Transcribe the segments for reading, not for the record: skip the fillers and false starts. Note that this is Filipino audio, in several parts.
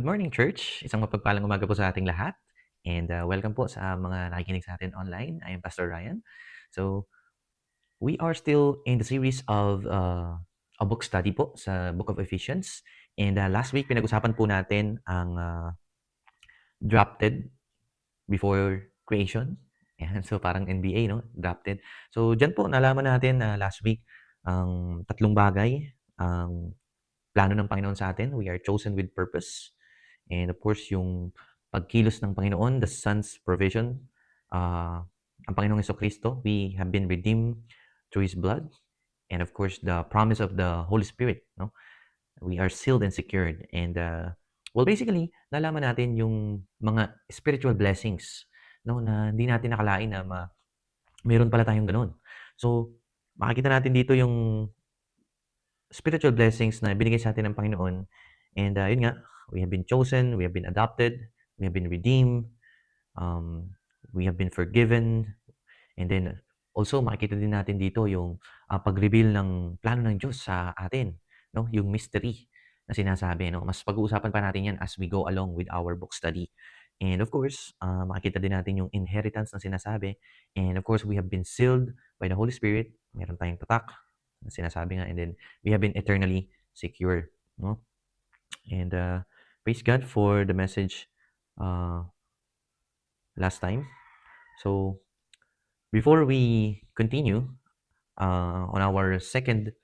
Good morning, church. Isang mapagpalang umaga po sa ating lahat. And welcome po sa mga nakikinig sa atin online. I am Pastor Ryan. So, we are still in the series of a book study po sa Book of Ephesians. And last week, pinag-usapan po natin ang drafted before creation. Yan. So, parang NBA, no? Drafted. So, dyan po, nalaman natin na last week, ang tatlong bagay, ang plano ng Panginoon sa atin. We are chosen with purpose. And of course, yung pagkilos ng Panginoon, the Son's provision, ang Panginoong Jesucristo, we have been redeemed through His blood. And of course, the promise of the Holy Spirit, no? We are sealed and secured. And well, basically, nalaman natin yung mga spiritual blessings, no, na hindi natin nakalain na mayroon pala tayong ganun. So, makikita natin dito yung spiritual blessings na binigay sa atin ng Panginoon. And yun nga, we have been chosen, we have been adopted, we have been redeemed, um, we have been forgiven, and then also makikita din natin dito yung pag-reveal ng plano ng Diyos sa atin, no? Yung mystery na sinasabi, no? Mas pag-uusapan pa natin yan as we go along with our book study. And of course, makikita din natin yung inheritance na sinasabi. And of course, we have been sealed by the Holy Spirit. Meron tayong tatak na sinasabi nga. And then, we have been eternally secure. No? And praise God for the message last time. So, before we continue on our second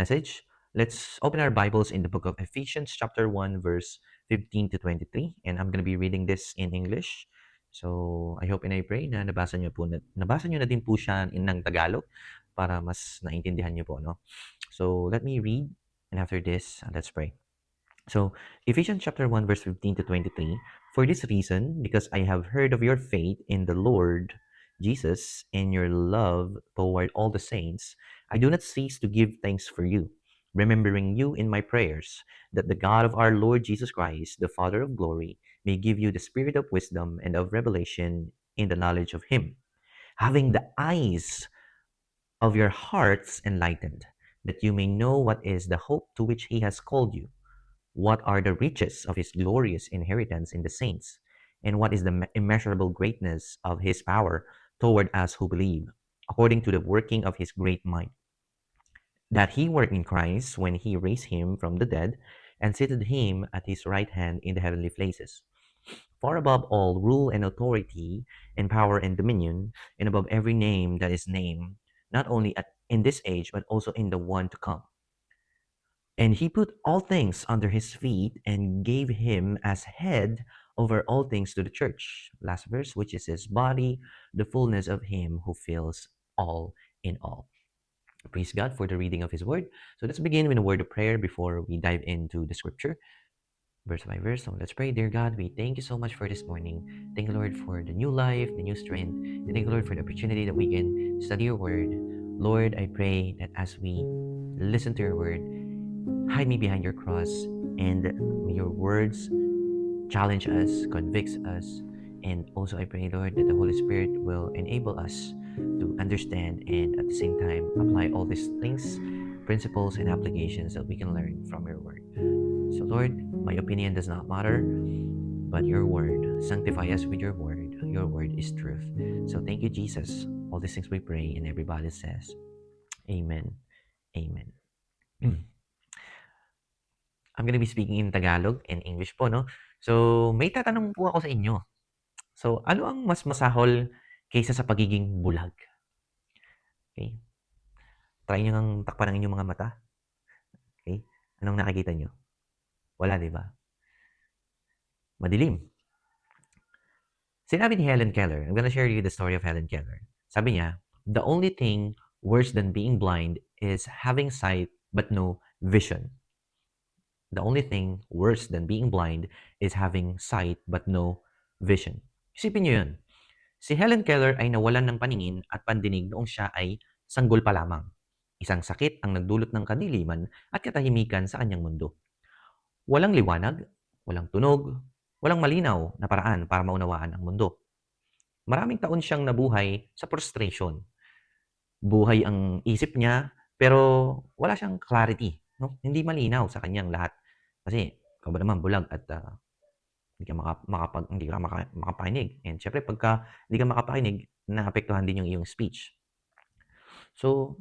message, let's open our Bibles in the book of Ephesians chapter 1 verse 15 to 23, and I'm going to be reading this in English. So, I hope and I pray na nabasa niyo na din po siya ng Tagalog para mas naintindihan niyo po, no? So, let me read, and after this, let's pray. So, Ephesians chapter 1 verse 15 to 23, for this reason, because I have heard of your faith in the Lord Jesus and your love toward all the saints, I do not cease to give thanks for you, remembering you in my prayers, that the God of our Lord Jesus Christ, the Father of glory, may give you the spirit of wisdom and of revelation in the knowledge of him, having the eyes of your hearts enlightened, that you may know what is the hope to which he has called you, what are the riches of his glorious inheritance in the saints? And what is the immeasurable greatness of his power toward us who believe, according to the working of his great might, that he worked in Christ when he raised him from the dead and seated him at his right hand in the heavenly places, far above all rule and authority and power and dominion, and above every name that is named, not only in this age, but also in the one to come. And he put all things under his feet and gave him as head over all things to the church. Last verse, which is his body, the fullness of him who fills all in all. Praise God for the reading of his word. So let's begin with a word of prayer before we dive into the scripture, verse by verse. So let's pray. Dear God, we thank you so much for this morning. Thank you, Lord, for the new life, the new strength. And thank you, Lord, for the opportunity that we can study your word. Lord, I pray that as we listen to your word, hide me behind your cross, and may your words challenge us, convicts us, and also I pray, Lord, that the Holy Spirit will enable us to understand and at the same time apply all these things, principles, and applications that we can learn from your word. So, Lord, my opinion does not matter, but your word. Sanctify us with your word. Your word is truth. So, thank you, Jesus. All these things we pray, and everybody says, Amen. Amen. I'm gonna be speaking in Tagalog and English po, no? So, may tatanong po ako sa inyo. So, ano ang mas masahol kaysa sa pagiging bulag? Okay? Try nyo ngang takpan ang inyong mga mata. Okay? Anong nakikita nyo? Wala, di ba? Madilim. Sinabi ni Helen Keller, I'm gonna share you the story of Helen Keller. Sabi niya, the only thing worse than being blind is having sight but no vision. The only thing worse than being blind is having sight but no vision. Isipin nyo yun. Si Helen Keller ay nawalan ng paningin at pandinig noong siya ay sanggol pa lamang. Isang sakit ang nagdulot ng kadiliman at katahimikan sa kanyang mundo. Walang liwanag, walang tunog, walang malinaw na paraan para maunawaan ang mundo. Maraming taon siyang nabuhay sa frustration. Buhay ang isip niya, pero wala siyang clarity. No? Hindi malinaw sa kanyang lahat. Kasi ikaw ba naman bulag at hindi ka makapakinig. And syempre pagka hindi ka makapakinig, naapektuhan din yung iyong speech. So,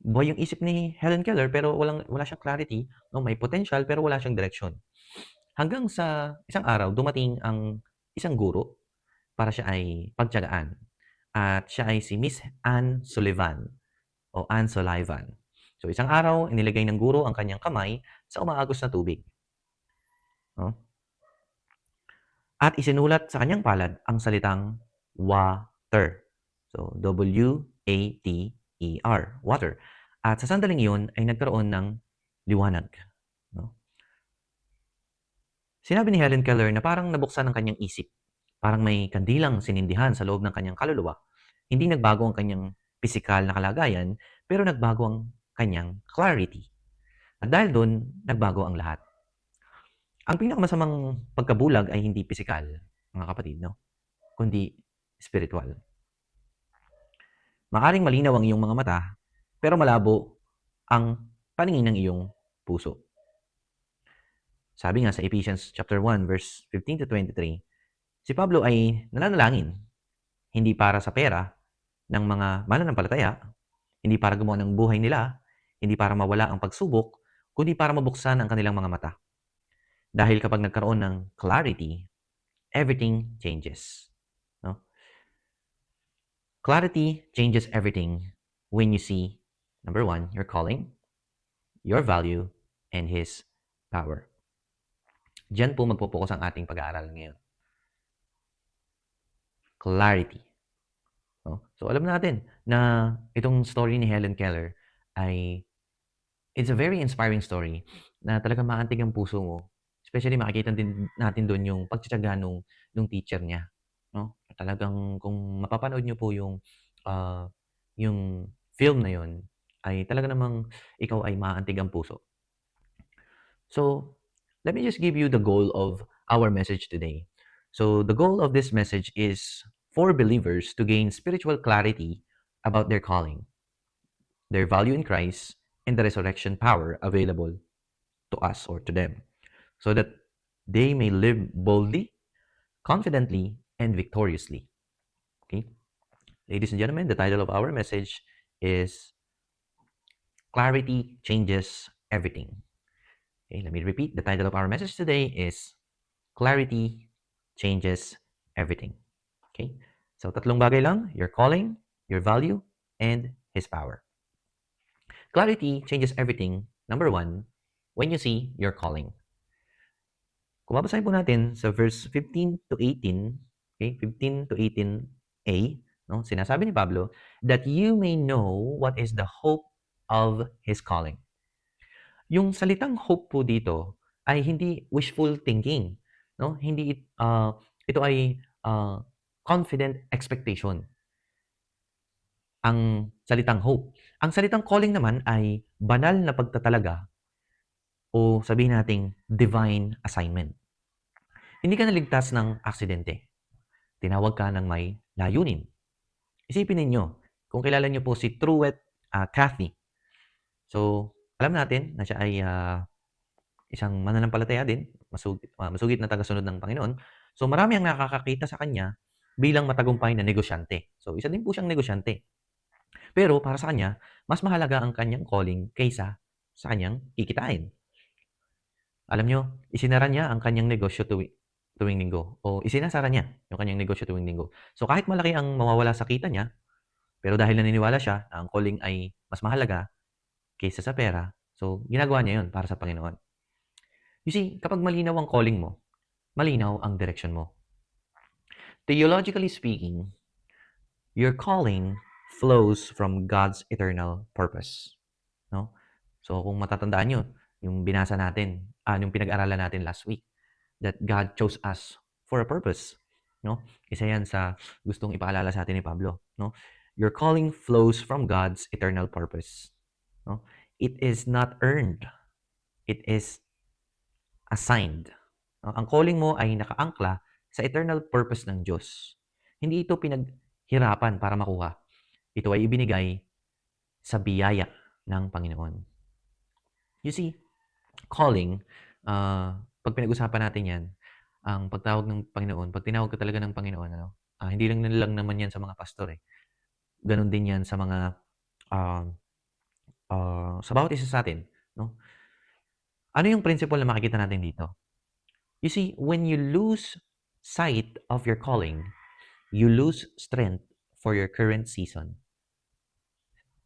buhay yung isip ni Helen Keller pero wala siyang clarity, no? May potential pero wala siyang direction. Hanggang sa isang araw, dumating ang isang guro para siya ay pagtiyagaan. At siya ay si Miss Anne Sullivan o Anne Sullivan. So, isang araw, inilagay ng guro ang kanyang kamay sa umaagos na tubig. No? At isinulat sa kanyang palad ang salitang water. So, W-A-T-E-R, water. At sa sandaling iyon ay nagkaroon ng liwanag. No? Sinabi ni Helen Keller na parang nabuksan ang kanyang isip. Parang may kandilang sinindihan sa loob ng kanyang kaluluwa. Hindi nagbago ang kanyang pisikal na kalagayan, pero nagbago ang kanyang clarity. At dahil doon, nagbago ang lahat. Ang pinakamasamang pagkabulag ay hindi pisikal, mga kapatid, no? Kundi spiritual. Maaring malinaw ang iyong mga mata, pero malabo ang paningin ng iyong puso. Sabi nga sa Ephesians chapter 1 verse 15 to 23, si Pablo ay nananalangin hindi para sa pera ng mga mananampalataya, hindi para gumawa ng buhay nila, hindi para mawala ang pagsubok, kundi para mabuksan ang kanilang mga mata. Dahil kapag nagkaroon ng clarity, everything changes. No? Clarity changes everything when you see, number one, your calling, your value, and His power. Diyan po magpo-focus ang ating pag-aaral ngayon. Clarity. No? So alam natin na itong story ni Helen Keller ay it's a very inspiring story na talagang maantig ang puso mo. Especially makikita din natin doon yung pagtitiyaga nung teacher niya. No? Talagang kung mapapanood niyo po yung film na yun, ay talaga namang ikaw ay maantig ang puso. So, let me just give you the goal of our message today. So, the goal of this message is for believers to gain spiritual clarity about their calling, their value in Christ, and the resurrection power available to us or to them, so that they may live boldly, confidently, and victoriously. Okay? Ladies and gentlemen, the title of our message is Clarity Changes Everything. Okay, let me repeat. The title of our message today is Clarity Changes Everything. Okay? So, tatlong bagay lang, your calling, your value, and His power. Clarity changes everything. Number one, when you see your calling. Kung babasahin po natin sa verse 15 to 18, okay, 15 to 18a, no, sinasabi ni Pablo, that you may know what is the hope of His calling. Yung salitang hope po dito ay hindi wishful thinking, no? Hindi ito ay confident expectation. Ang salitang hope. Ang salitang calling naman ay banal na pagtatalaga o sabihin nating divine assignment. Hindi ka naligtas ng aksidente. Tinawag ka ng may layunin. Isipin ninyo, kung kilala niyo po si Truett Cathy. So, alam natin na siya ay isang mananampalataya din, masugid na tagasunod ng Panginoon. So, marami ang nakakakita sa kanya bilang matagumpay na negosyante. So, isa din po siyang negosyante. Pero para sa kanya, mas mahalaga ang kanyang calling kaysa sa kanyang kikitain. Alam nyo, isinara niya ang kanyang negosyo tuwing linggo. O isinasara niya yung kanyang negosyo tuwing linggo. So kahit malaki ang mawawala sa kita niya, pero dahil naniniwala siya na ang calling ay mas mahalaga kaysa sa pera, so ginagawa niya yun para sa Panginoon. You see, kapag malinaw ang calling mo, malinaw ang direction mo. Theologically speaking, your calling flows from God's eternal purpose. No? So kung matatandaan nyo, yung binasa natin, yung pinag-aralan natin last week, that God chose us for a purpose. No? Isa yan sa gustong ipaalala sa atin ni Pablo. No? Your calling flows from God's eternal purpose. No? It is not earned. It is assigned. No? Ang calling mo ay nakaangkla sa eternal purpose ng Diyos. Hindi ito pinaghirapan para makuha. Ito ay ibinigay sa biyaya ng Panginoon. You see, calling, 'pag pinag-usapan natin 'yan, ang pagtawag ng Panginoon, 'pag tinawag ka talaga ng Panginoon ano, hindi lang naman 'yan sa mga pastor, eh. Gano'n din 'yan sa mga, um, sa bawat isa sa'tin, 'no? Ano yung principle na makikita natin dito? You see, when you lose sight of your calling, you lose strength for your current season.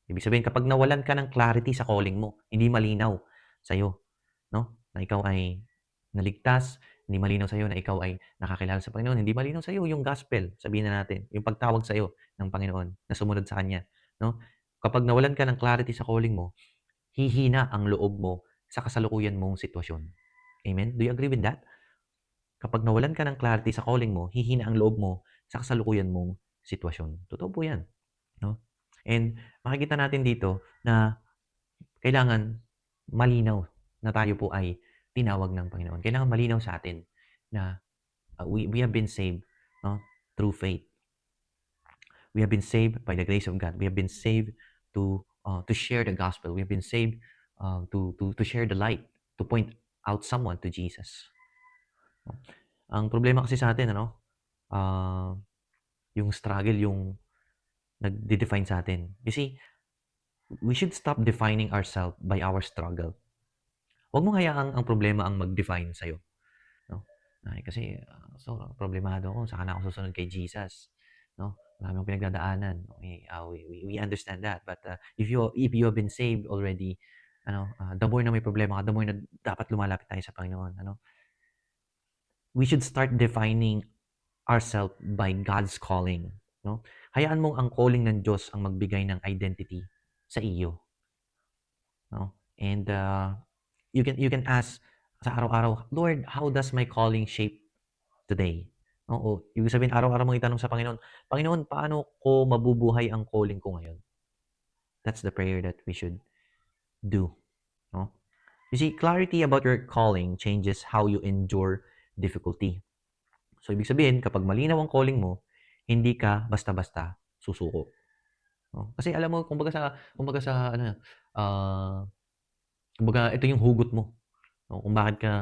Ibig sabihin kapag nawalan ka ng clarity sa calling mo, hindi malinaw sa'yo, 'no, na ikaw ay naligtas, hindi malinaw sa'yo na ikaw ay nakakilala sa Panginoon, hindi malinaw sa'yo yung gospel, sabihin na natin, yung pagtawag sa'yo ng Panginoon na sumunod sa Kanya, 'no? Kapag nawalan ka ng clarity sa calling mo, hihina ang loob mo sa kasalukuyan mong sitwasyon. Amen? Do you agree with that? Kapag nawalan ka ng clarity sa calling mo, hihina ang loob mo sa kasalukuyan mong sitwasyon. Totoo po 'yan, 'no? And makikita natin dito na kailangan malinaw na tayo po ay tinawag ng Panginoon. Kailangan malinaw sa atin na, we have been saved, 'no, through faith. We have been saved by the grace of God. We have been saved to share the gospel. We have been saved, to share the light, to point out someone to Jesus. Ang problema kasi sa atin ano, ah, yung struggle yung nagde-define sa atin. You see, we should stop defining ourselves by our struggle. Huwag mong hayaang ang problema ang mag-define sa'yo, 'no? Ay, kasi, problemado ako, saka na ako susunod kay Jesus, 'no? Marami akong pinagdadaanan, okey, we understand that. But, if you have been saved already, ano, the more na may problema ka, the more na dapat lumalapit tayo sa Panginoon, ano? We should start defining ourselves by God's calling, 'no? Hayaan mong ang calling ng Diyos ang magbigay ng identity sa iyo, 'no? And, you can ask sa araw-araw, "Lord, how does my calling shape today?" Oo, ibig sabihin araw-araw mong itanong sa Panginoon, "Panginoon, paano ko mabubuhay ang calling ko ngayon?" That's the prayer that we should do, 'no? You see, clarity about your calling changes how you endure difficulty. So, ibig sabihin kapag malinaw ang calling mo, hindi ka basta-basta susuko, 'no? Kasi alam mo kumbaga sa ano, kumbaga ito yung hugot mo, 'no, kung bakit ka,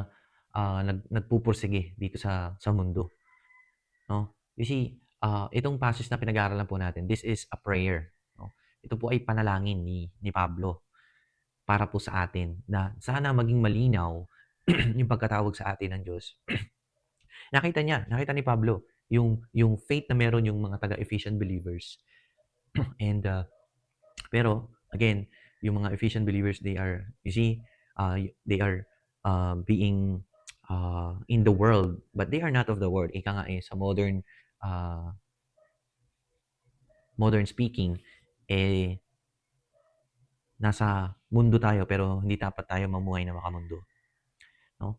nagpupursige dito sa mundo, 'no? You see, itong passage na pinag-aaralan po natin, this is a prayer, 'no? Ito po ay panalangin ni Pablo para po sa atin na sana maging malinaw yung pagkatawag sa atin ng Diyos. Nakita ni Pablo yung faith na meron yung mga taga-Ephesian believers. And, pero again, yung mga Ephesian believers, they are, you see, they are, being, in the world, but they are not of the world. Ika nga sa uh, modern speaking, eh, nasa mundo tayo pero hindi dapat tayo mamuhay na makamundo, 'no?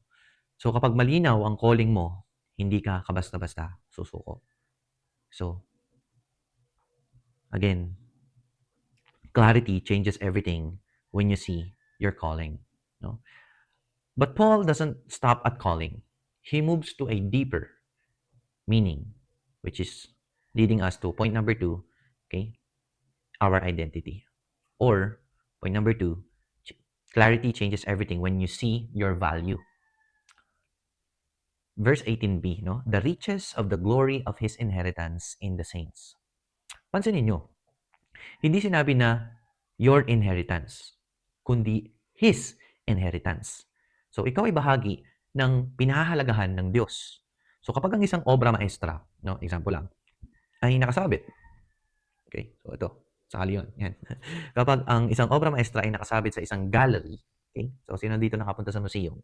So kapag malinaw ang calling mo, hindi ka kabasta-basta susuko. So, again, clarity changes everything when you see your calling, no? But Paul doesn't stop at calling. He moves to a deeper meaning, which is leading us to point number 2, okay? Our identity. Or point number 2, clarity changes everything when you see your value. Verse 18b, no? The riches of the glory of his inheritance in the saints. Pansinin nyo, hindi sinabi na your inheritance, kundi his inheritance. So, ikaw ay bahagi ng pinahahalagahan ng Diyos. So, kapag ang isang obra maestra, no, example lang, ay nakasabit. Okay? So, ito. Sakali yun. Yan. Kapag ang isang obra maestra ay nakasabit sa isang gallery, okay? So, sino dito nakapunta sa museum?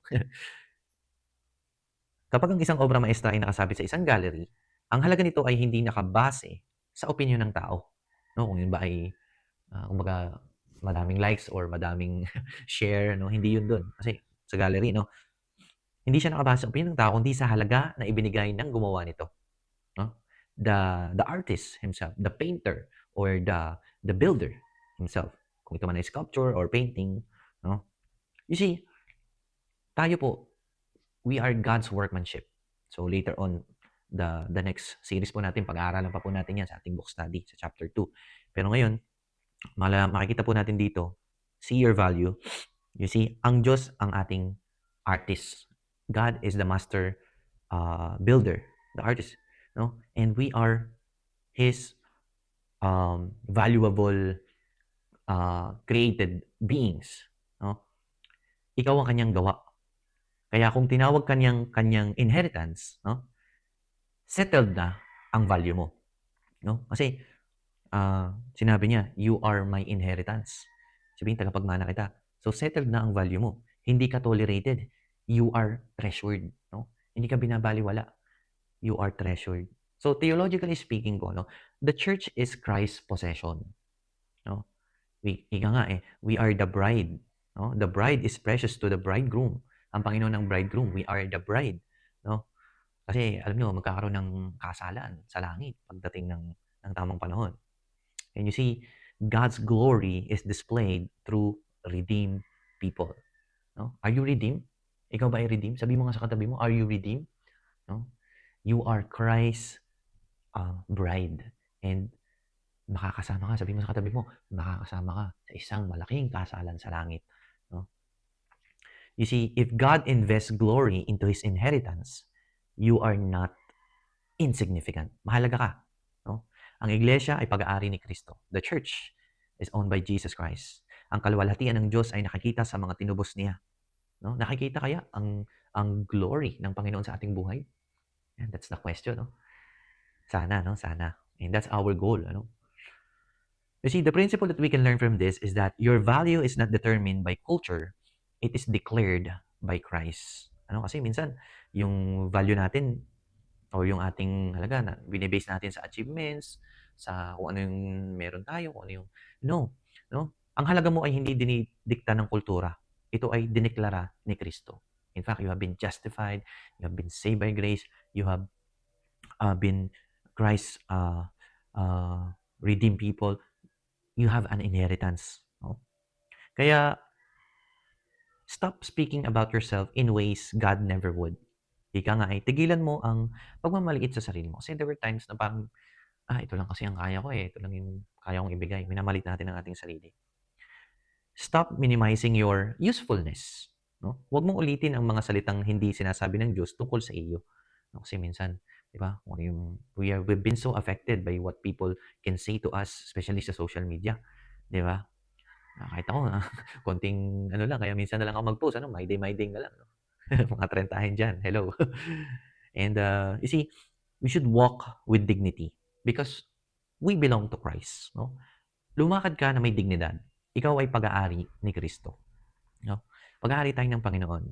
Kapag ang isang obra maestra ay nakasabit sa isang gallery, ang halaga nito ay hindi nakabase sa opinyon ng tao. No, kung yun ba ay kumbaga madaming likes or madaming share, no, hindi yun doon. Kasi sa gallery, no, hindi siya nakabase sa opinyon ng tao kundi sa halaga na ibinigay ng gumawa nito, no? The artist himself, the painter or the builder himself. Kung ito man ay sculpture or painting, no? You see, tayo po, we are God's workmanship. So later on, the next series po natin, pag-aaralan pa po natin yan sa ating book study, sa chapter 2. Pero ngayon, makikita po natin dito, see your value. You see, ang Diyos ang ating artist. God is the master builder, the artist. No? And we are His valuable created beings. No? Ikaw ang kanyang gawa. Kaya kung tinawag kanyang inheritance, no? Settled na ang value mo. No? Kasi sinabi niya, you are my inheritance. Sabihin, tagapagmana kita. So, settled na ang value mo. Hindi ka tolerated. You are treasured. No? Hindi ka binabaliwala. You are treasured. So, theologically speaking po, no, the church is Christ's possession. No? Ika nga we are the bride. No? The bride is precious to the bridegroom. Ang Panginoon ng bridegroom, we are the bride. No? Kasi alam niyo, magkakaroon ng kasalan sa langit pagdating ng tamang panahon. And you see, God's glory is displayed through redeemed people. No? Are you redeemed? Ikaw ba ay redeemed? Sabi mo nga sa katabi mo, are you redeemed? No? You are Christ's bride. And makakasama ka, sabi mo sa katabi mo, makakasama ka sa isang malaking kasalan sa langit. No? You see, if God invests glory into His inheritance, you are not insignificant. Mahalaga ka. No? Ang iglesia ay pag-aari ni Kristo. The church is owned by Jesus Christ. Ang kaluwalhatian ng Diyos ay nakikita sa mga tinubos niya. No? Nakikita kaya ang glory ng Panginoon sa ating buhay? And that's the question. No? Sana, no? Sana. And that's our goal. Ano? You see, the principle that we can learn from this is that your value is not determined by culture. It is declared by Christ. Ano? Kasi minsan, yung value natin o yung ating halaga na binibase natin sa achievements, sa kung ano yung meron tayo, kung ano yung no? Ang halaga mo ay hindi dinidikta ng kultura. Ito ay dineklara ni Kristo. In fact, you have been justified, you have been saved by grace, you have been Christ redeemed people, you have an inheritance. No? Kaya, stop speaking about yourself in ways God never would. Ika nga ay tigilan mo ang pagmamaliit sa sarili mo. Kasi there were times na parang ito lang kasi ang kaya ko ito lang yung kaya kong ibigay. Minamalit natin ang ating sarili. Stop minimizing your usefulness. No? Huwag mong ulitin ang mga salitang hindi sinasabi ng Diyos tungkol sa iyo. No? Kasi minsan, di ba, we've been so affected by what people can say to us, especially sa social media. Di ba? Kahit ako, konting lang, kaya minsan na lang ako mag-post, my day na lang. No? Mga trentahin dyan, hello. And you see, we should walk with dignity because we belong to Christ. No? Lumakad ka na may dignidad. Ikaw ay pag-aari ni Kristo. No? Pag-aari tayo ng Panginoon.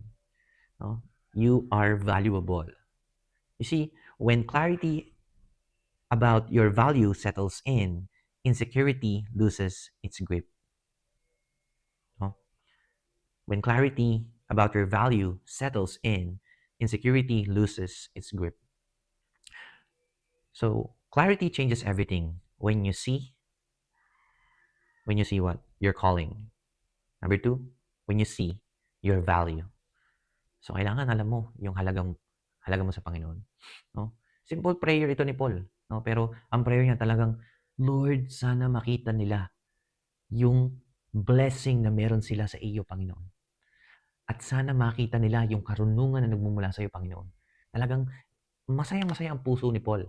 No? You are valuable. You see, when clarity about your value settles in, insecurity loses its grip. No? When clarity about your value settles in, insecurity loses its grip. So, clarity changes everything when you see what? Your calling. Number 2, when you see your value. So, kailangan alam mo yung halaga mo sa Panginoon. No? Simple prayer ito ni Paul. No? Pero ang prayer niya talagang, Lord, sana makita nila yung blessing na meron sila sa iyo, Panginoon. At sana makita nila yung karunungan na nagmumula sa iyo, Panginoon. Talagang masayang-masaya ang puso ni Paul,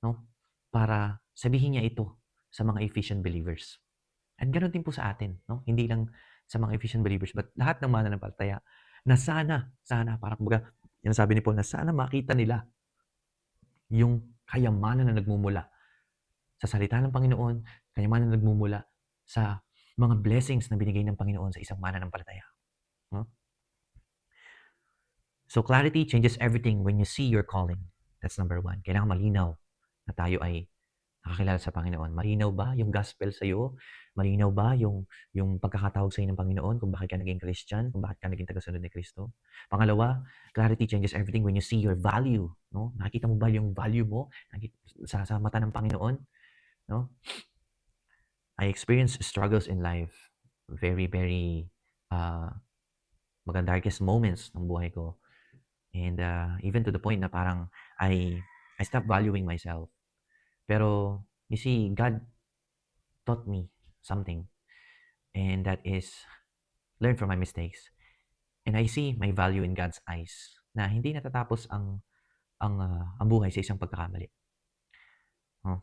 no? Para sabihin niya ito sa mga Ephesian believers. At ganoon din po sa atin, no? Hindi lang sa mga Ephesian believers, but lahat ng mananampalataya na sana, parang kumbaga, yung sabi ni Paul na sana makita nila yung kayamanan na nagmumula sa salita ng Panginoon, kayamanan na nagmumula sa mga blessings na binigay ng Panginoon sa isang mananampalataya. No? So clarity changes everything when you see your calling. That's number 1. Kailangan malinaw na tayo ay nakakilala sa Panginoon. Malinaw ba yung gospel sa iyo? Malinaw ba yung pagkakatawag sa iyo ng Panginoon kung bakit ka naging Christian, kung bakit ka naging tagasunod ni Kristo? Pangalawa, clarity changes everything when you see your value. No? Nakikita mo ba yung value mo sa mata ng Panginoon? No? I experienced struggles in life. Very, very mga darkest moments ng buhay ko. And even to the point na parang I stopped valuing myself. Pero, you see, God taught me something. And that is, learn from my mistakes, and I see my value in God's eyes na hindi natatapos ang buhay sa isang pagkakamali. Oh.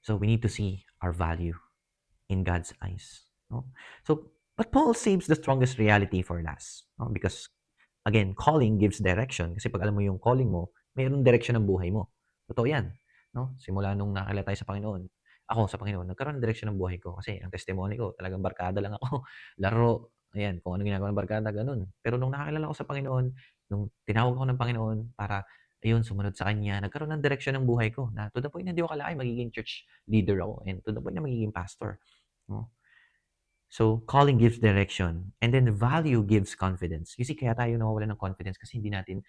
So we need to see our value in God's eyes. No? So, but Paul saves the strongest reality for last. No? Because, again, calling gives direction. Kasi pag alam mo yung calling mo, mayroong direction ng buhay mo. Totoo yan. No? Simula nung nakakilala tayo sa Panginoon, ako sa Panginoon, nagkaroon ng direction ng buhay ko. Kasi ang testimony ko, talagang barkada lang ako. Laro, ayan, kung ano ginagawa ng barkada, ganun. Pero nung nakakilala ko sa Panginoon, nung tinawag ako ng Panginoon para, ayun, sumunod sa Kanya, nagkaroon ng direction ng buhay ko na to the point na hindi ko kalain magiging church leader ako and to the point na magiging pastor. No? So, calling gives direction and then value gives confidence. You see, kaya tayo nawawalan ng confidence kasi hindi natin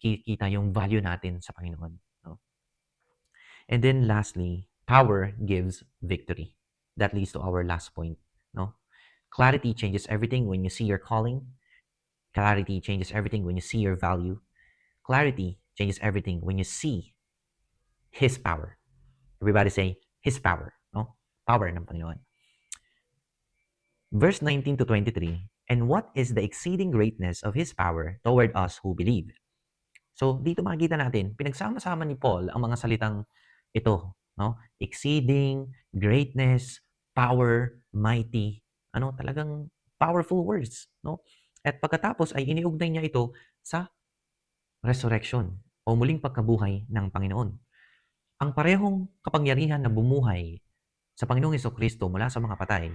kita yung value natin sa Panginoon. No? And then lastly, power gives victory. That leads to our last point. No? Clarity changes everything when you see your calling. Clarity changes everything when you see your value. Clarity changes everything when you see His power. Everybody say, His power. No? Power ng Panginoon. Verse 19 to 23, and what is the exceeding greatness of His power toward us who believe? So, dito makikita natin, pinagsama-sama ni Paul ang mga salitang ito, no? Exceeding, greatness, power, mighty. Ano, talagang powerful words, no? At pagkatapos ay iniugnay niya ito sa resurrection o muling pagkabuhay ng Panginoon. Ang parehong kapangyarihan na bumuhay sa Panginoong Hesukristo mula sa mga patay,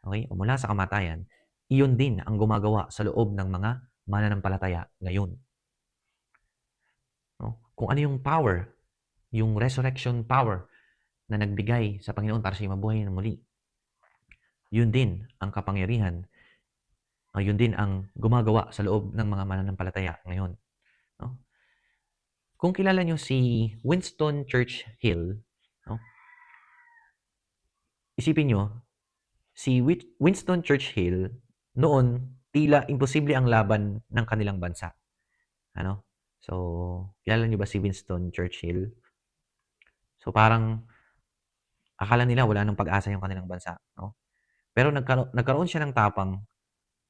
okay, o mula sa kamatayan, iyon din ang gumagawa sa loob ng mga mananampalataya ngayon. No? Kung ano yung power, yung resurrection power na nagbigay sa Panginoon para siya mabuhay ng muli, yun din ang kapangyarihan, yun din ang gumagawa sa loob ng mga mananampalataya ngayon. No? Kung kilala nyo si Winston Churchill, no? Isipin nyo, si Winston Churchill, noon, tila imposible ang laban ng kanilang bansa. Ano? So, kilala niyo ba si Winston Churchill? So, parang akala nila wala nang pag-asa yung kanilang bansa. No? Pero nagkaroon siya ng tapang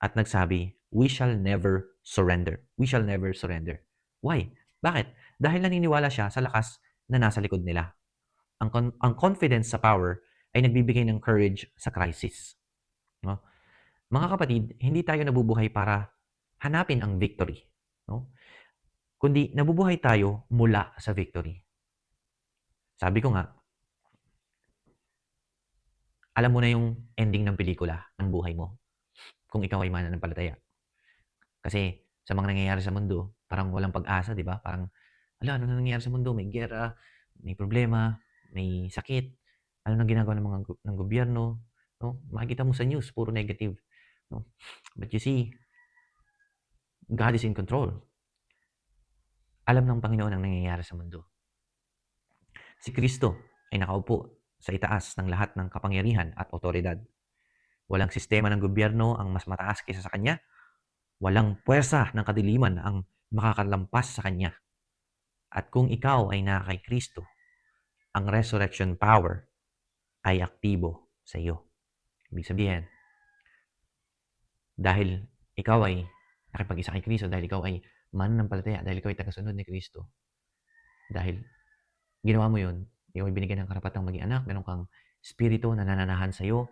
at nagsabi, we shall never surrender. We shall never surrender. Why? Bakit? Dahil naniniwala siya sa lakas na nasa likod nila. Ang confidence sa power ay nagbibigay ng courage sa crisis. No? Mga kapatid, hindi tayo nabubuhay para hanapin ang victory. No? Kundi nabubuhay tayo mula sa victory. Sabi ko nga, alam mo na yung ending ng pelikula ng buhay mo kung ikaw ay mananampalataya. Kasi sa mga nangyayari sa mundo, parang walang pag-asa, di ba? Parang, ano nangyayari sa mundo? May gera, may problema, may sakit. Ano nang ginagawa ng ng gobyerno? No? Makikita mo sa news, puro negative. No? But you see, God is in control. Alam ng Panginoon ang nangyayari sa mundo. Si Kristo ay nakaupo sa itaas ng lahat ng kapangyarihan at otoridad. Walang sistema ng gobyerno ang mas mataas kaysa sa Kanya. Walang puwersa ng kadiliman ang makakalampas sa Kanya. At kung ikaw ay nasa kay Kristo, ang resurrection power ay aktibo sa iyo. Ibig sabihin, dahil ikaw ay nakipag-isa kay Kristo, dahil ikaw ay mananampalataya, dahil ikaw ay tagasunod ni Kristo, dahil ginawa mo yun, ikaw ay binigyan ng karapatang maging anak, meron kang spirito na nananahan sa iyo,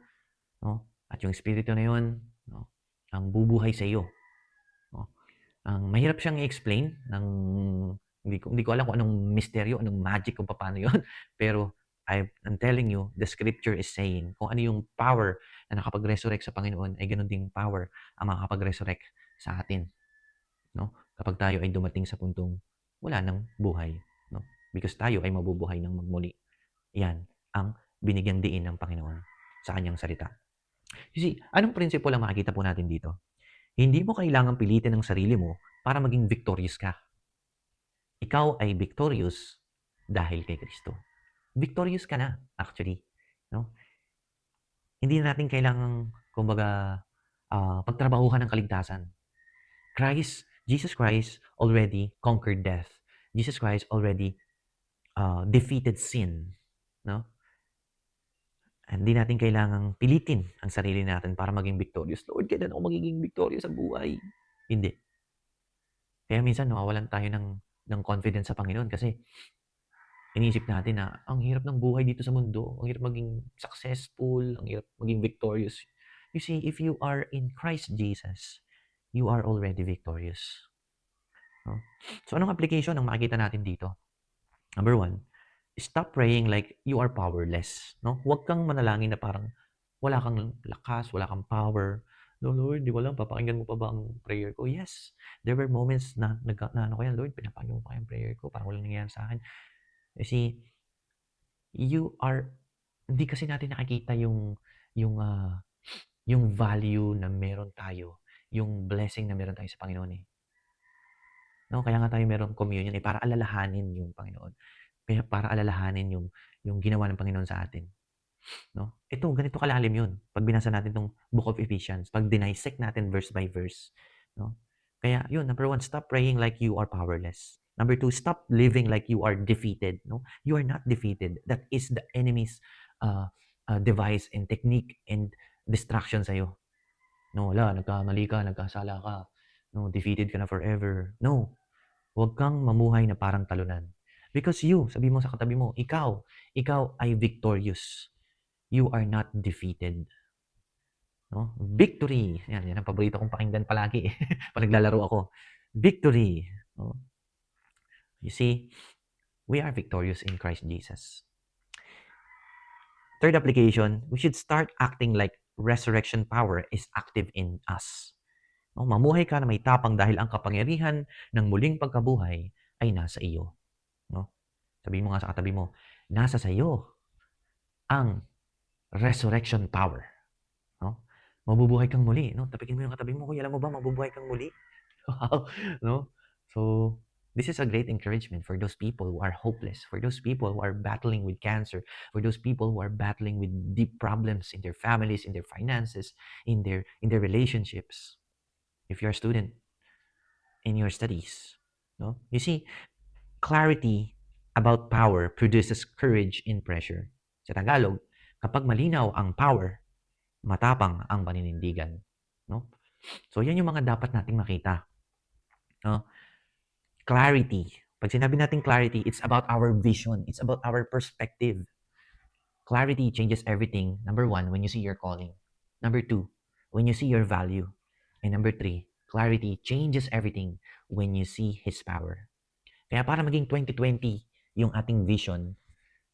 no? At yung spirito na yun, no, ang bubuhay sa iyo. No? Ang mahirap siyang i-explain ng hindi ko alam kung anong misteryo, anong magic kung paano 'yon. Pero I'm telling you, the scripture is saying kung ano yung power na nakapag-resurrect sa Panginoon ay ganoon ding power ang makakapag-resurrect sa atin, no? Kapag tayo ay dumating sa puntong wala ng buhay, no? Because tayo ay mabubuhay ng magmuli. Yan ang binigyang diin ng Panginoon sa kanyang salita. You see, anong prinsipyo ang makikita po natin dito? Hindi mo kailangang pilitin ang sarili mo para maging victorious ka. Ikaw ay victorious dahil kay Kristo. Victorious ka na, actually. No? Hindi na natin kailangang, kumbaga, pagtrabahuhan ng kaligtasan. Jesus Christ already conquered death. Jesus Christ already defeated sin. No? Hindi natin kailangang pilitin ang sarili natin para maging victorious. Lord, kailan ako magiging victorious sa buhay? Hindi. Kaya minsan nawawalan tayo ng confidence sa Panginoon kasi iniisip natin na ang hirap ng buhay dito sa mundo, ang hirap maging successful, ang hirap maging victorious. You see, if you are in Christ Jesus, you are already victorious. No? So anong application ang makikita natin dito? Number one, stop praying like you are powerless. No? Huwag kang manalangin na parang wala kang lakas, wala kang power. No, Lord, di ko alam, papakinggan mo pa ba ang prayer ko? Yes. There were moments na ano ko yan, Lord, pinapakinggan mo pa yung prayer ko, parang walang nangyayari sa akin. You see, you are, hindi kasi natin nakikita yung, yung value na meron tayo, yung blessing na meron tayo sa Panginoon eh. No, kaya nga tayo merong communion eh, para alalahanin yung Panginoon. Kaya para alalahanin yung ginawa ng Panginoon sa atin. No? Ito, ganito kalalim yun. Pag binasa natin itong Book of Ephesians, pag dinisect natin verse by verse. No? Kaya yun, number one, stop praying like you are powerless. Number two, stop living like you are defeated. No? You are not defeated. That is the enemy's device and technique and distraction sa'yo. No, wala, nagkamali ka, nagkasala ka. No, defeated ka na forever. No, huwag kang mamuhay na parang talunan. Because you, sabi mo sa katabi mo, ikaw ay victorious. You are not defeated. No? Victory. Yan ang paborito kong pakinggan palagi pag naglalaro ako. Victory. No? You see, we are victorious in Christ Jesus. Third application, we should start acting like resurrection power is active in us. No? Mamuhay ka na may tapang dahil ang kapangyarihan ng muling pagkabuhay ay nasa iyo. No? Sabihin mo nga sa katabi mo, nasa sa iyo ang resurrection power. No? Mabubuhay kang muli. No? Tapikin mo yung katabi mo, kuya, alam mo ba, mabubuhay kang muli? Wow. No? So, this is a great encouragement for those people who are hopeless, for those people who are battling with cancer, for those people who are battling with deep problems in their families, in their finances, in their relationships. If you're a student in your studies, no? You see, clarity about power produces courage in pressure. Sa Tagalog, kapag malinaw ang power, matapang ang paninindigan. No? So, yan yung mga dapat nating makita. No? Clarity. Pag sinabi natin clarity, it's about our vision. It's about our perspective. Clarity changes everything. Number one, when you see your calling. Number two, when you see your value. And number three, clarity changes everything when you see His power. Kaya para maging 2020 yung ating vision,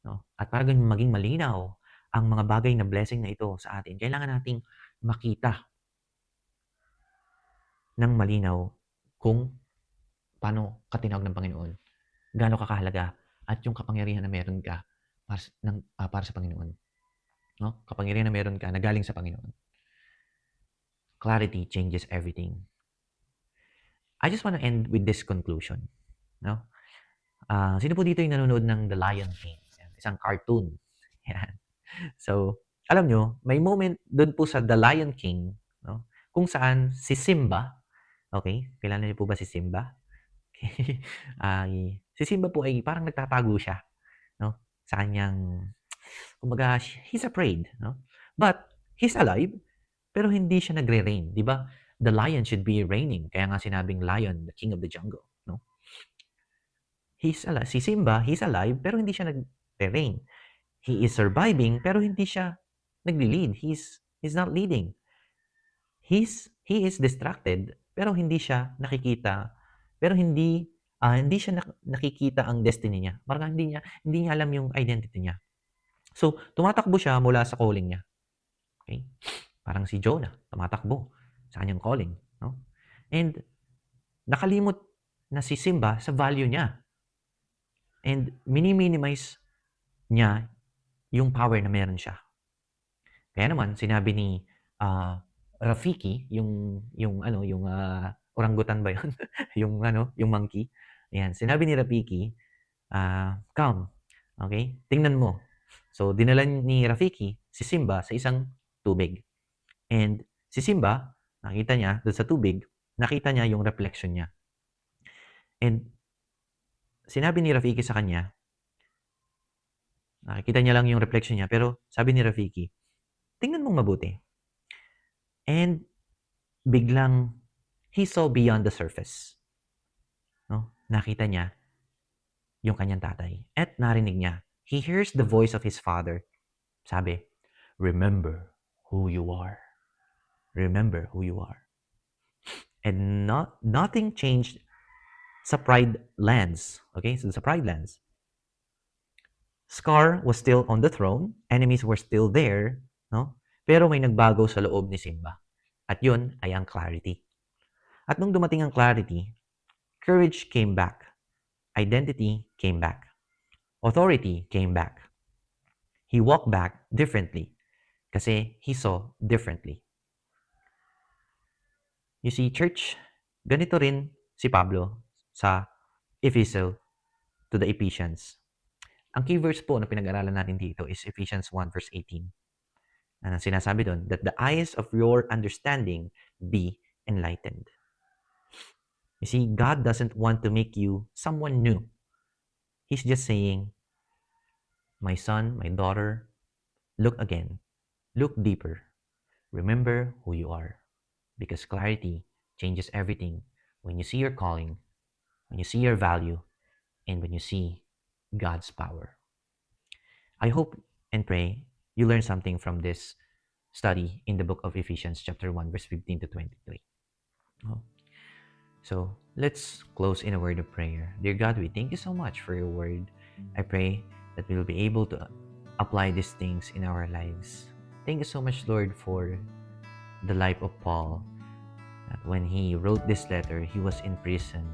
no? At para maging malinaw ang mga bagay na blessing na ito sa atin, kailangan nating makita ng malinaw kung paano ka tinawag ng Panginoon, gaano ka kahalaga, at yung kapangyarihan na meron ka para sa Panginoon. No? Kapangyarihan na meron ka na galing sa Panginoon. Clarity changes everything. I just want to end with this conclusion. No? Sino po dito yung nanonood ng The Lion King? Isang cartoon. Yan. So, alam nyo, may moment doon po sa The Lion King, no, kung saan si Simba, okay, kilala niyo po ba si Simba? Si Simba po ay parang nagtatago siya, no, sa kanyang, kumbaga, he's afraid, no? But, he's alive, pero hindi siya nagre-reign, di ba? The lion should be reigning, kaya nga sinabing lion, the king of the jungle, no? Si Simba, he's alive, pero hindi siya nagre-reign. He is surviving, pero hindi siya nagli-lead. He's not leading. He is distracted, pero hindi siya nakikita, pero hindi siya nakikita ang destiny niya. Parang hindi niya alam yung identity niya. So, tumatakbo siya mula sa calling niya. Okay? Parang si Jonah, tumatakbo sa kanyang calling, no? And nakalimot na si Simba sa value niya. And minimize niya yung power na meron siya. Kaya naman sinabi ni Rafiki, yung orangutan ba 'yun? yung monkey. Ayan, sinabi ni Rafiki, "Come, okay? Tingnan mo." So dinala ni Rafiki si Simba sa isang tubig. And si Simba, nakita niya doon sa tubig, nakita niya yung reflection niya. And sinabi ni Rafiki sa kanya, Nakikita niya lang yung reflection niya, pero sabi ni Rafiki, tingnan mong mabuti. And biglang, he saw beyond the surface. No? Nakita niya yung kanyang tatay. At narinig niya, he hears the voice of his father. Sabi, remember who you are. Remember who you are. And nothing changed sa Pride Lands. Okay, so sa Pride Lands, Scar was still on the throne, enemies were still there, no? Pero may nagbago sa loob ni Simba. At yun ay ang clarity. At nung dumating ang clarity, courage came back. Identity came back. Authority came back. He walked back differently kasi he saw differently. You see, church, ganito rin si Pablo sa Epistle to the Ephesians. Ang key verse po na pinag-aralan natin dito is Ephesians 1 verse 18. Ano sinasabi doon? That the eyes of your understanding be enlightened. You see, God doesn't want to make you someone new. He's just saying, my son, my daughter, look again. Look deeper. Remember who you are. Because clarity changes everything when you see your calling, when you see your value, and when you see God's power. I hope and pray you learn something from this study in the book of Ephesians chapter 1 verse 15 to 23. So let's close in a word of prayer. Dear God, we thank you so much for your word. I pray that we will be able to apply these things in our lives. Thank you so much, Lord, for the life of Paul. That when he wrote this letter, he was in prison.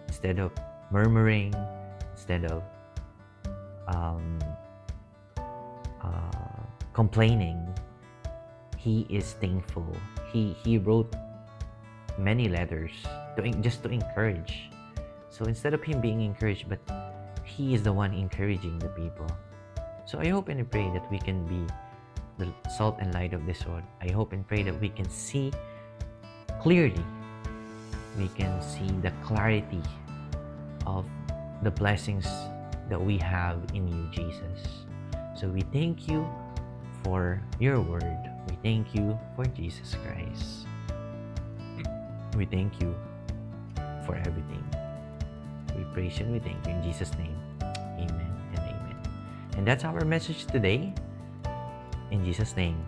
Instead of murmuring, instead of complaining, he is thankful. He wrote many letters just to encourage. So instead of him being encouraged, but he is the one encouraging the people. So I hope and I pray that we can be the salt and light of this world. I hope and pray that we can see clearly. We can see the clarity of the blessings that we have in you, Jesus. So we thank you for your word. We thank you for Jesus Christ. We thank you for everything. We praise you and we thank you in Jesus' name. Amen and amen. And that's our message today. In Jesus' name,